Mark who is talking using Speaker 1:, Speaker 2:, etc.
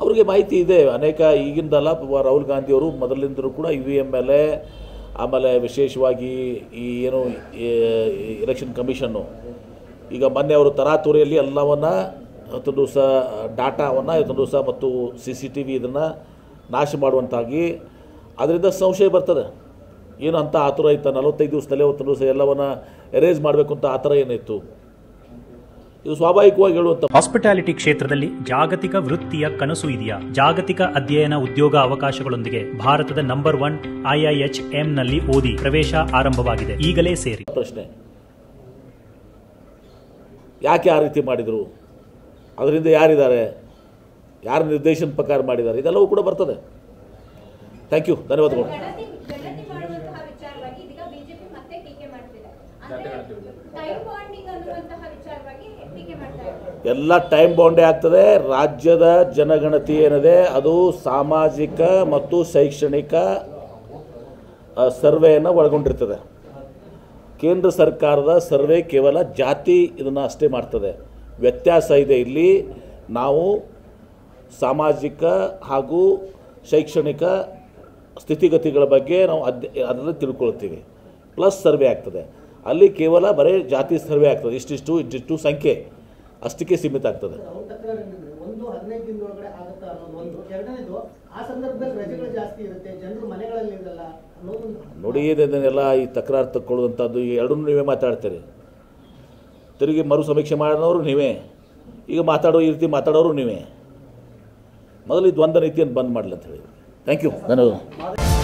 Speaker 1: ಅವ್ರಿಗೆ ಮಾಹಿತಿ ಇದೆ ಅನೇಕ ಈಗಿಂದಲ್ಲ. ರಾಹುಲ್ ಗಾಂಧಿಯವರು ಮೊದಲಿಂದಲೂ ಕೂಡ EVM ಮೇಲೆ, ಆಮೇಲೆ ವಿಶೇಷವಾಗಿ ಈ ಏನು ಎಲೆಕ್ಷನ್ ಕಮಿಷನ್ನು ಈಗ ಮೊನ್ನೆ ಅವರು ತರಾತುರಿಯಲ್ಲಿ ಎಲ್ಲವನ್ನು ಇವತ್ತೊಂದು ದಿವಸ ಡಾಟಾವನ್ನು ಇವತ್ತೊಂದು ದಿವಸ ಮತ್ತು CCTV ಇದನ್ನು ನಾಶ ಮಾಡುವಂತಾಗಿ ಅದರಿಂದ ಸಂಶಯ ಬರ್ತದೆ. ಏನು ಅಂತ ಆತುರ ಇತ್ತು 45 ದಿವಸದಲ್ಲೇ ಇವತ್ತೊಂದು ದಿವಸ ಎಲ್ಲವನ್ನು ಎರೇಸ್ ಮಾಡಬೇಕು ಅಂತ ಆ ಥರ ಏನಿತ್ತು, ಇದು ಸ್ವಾಭಾವಿಕವಾಗಿ ಹೇಳುವಂಥ.
Speaker 2: ಹಾಸ್ಪಿಟಾಲಿಟಿ ಕ್ಷೇತ್ರದಲ್ಲಿ ಜಾಗತಿಕ ವೃತ್ತಿಯ ಕನಸು ಇದೆಯಾ? ಜಾಗತಿಕ ಅಧ್ಯಯನ ಉದ್ಯೋಗ ಅವಕಾಶಗಳೊಂದಿಗೆ ಭಾರತದ ನಂಬರ್ 1 IIHM ನಲ್ಲಿ ಓದಿ ಪ್ರವೇಶ ಆರಂಭವಾಗಿದೆ. ಈಗಲೇ ಸೇರಿ.
Speaker 1: ಪ್ರಶ್ನೆ, ಯಾಕೆ ಆ ರೀತಿ ಮಾಡಿದರು, ಅದರಿಂದ ಯಾರಿದ್ದಾರೆ, ಯಾರ ನಿರ್ದೇಶನ ಪ್ರಕಾರ ಮಾಡಿದ್ದಾರೆ, ಇದೆಲ್ಲವೂ ಕೂಡ ಬರ್ತದೆ. ಥ್ಯಾಂಕ್ ಯು, ಧನ್ಯವಾದಗಳು. ಎಲ್ಲ ಟೈಮ್ ಬೌಂಡೇ ಆಗ್ತದೆ. ರಾಜ್ಯದ ಜನಗಣತಿ ಏನಿದೆ ಅದು ಸಾಮಾಜಿಕ ಮತ್ತು ಶೈಕ್ಷಣಿಕ ಸರ್ವೆಯನ್ನು ಒಳಗೊಂಡಿರ್ತದೆ. ಕೇಂದ್ರ ಸರ್ಕಾರದ ಸರ್ವೆ ಕೇವಲ ಜಾತಿ ಇದನ್ನು ಅಷ್ಟೇ ಮಾಡ್ತದೆ. ವ್ಯತ್ಯಾಸ ಇದೆ ಇಲ್ಲಿ. ನಾವು ಸಾಮಾಜಿಕ ಹಾಗೂ ಶೈಕ್ಷಣಿಕ ಸ್ಥಿತಿಗತಿಗಳ ಬಗ್ಗೆ ನಾವು ಅದರಲ್ಲಿ ತಿಳ್ಕೊಳ್ತೀವಿ. ಪ್ಲಸ್ ಸರ್ವೆ ಆಗ್ತದೆ. ಅಲ್ಲಿ ಕೇವಲ ಬರೀ ಜಾತಿ ಸರ್ವೆ ಆಗ್ತದೆ. ಇಷ್ಟಿಷ್ಟು ಸಂಖ್ಯೆ ಅಷ್ಟಕ್ಕೆ ಸೀಮಿತ ಆಗ್ತದೆ. ನೋಡಿ, ಇದನ್ನೆಲ್ಲ ಈ ತಕರಾರು ತಕ್ಕೊಳ್ಳುವಂಥದ್ದು ಎರಡನ್ನೂ ನೀವೇ ಮಾತಾಡ್ತೀರಿ. ತಿರುಗಿ ಮರು ಸಮೀಕ್ಷೆ ಮಾಡೋರು ನೀವೇ, ಈಗ ಈ ರೀತಿ ಮಾತಾಡೋರು ನೀವೇ. ಮೊದಲು ಈ ದ್ವಂದ್ವ ನೀತಿಯನ್ನು ಬಂದ್ ಮಾಡಲಿ ಅಂತ ಹೇಳಿ. Thank you. ಧನ್ಯವಾದ.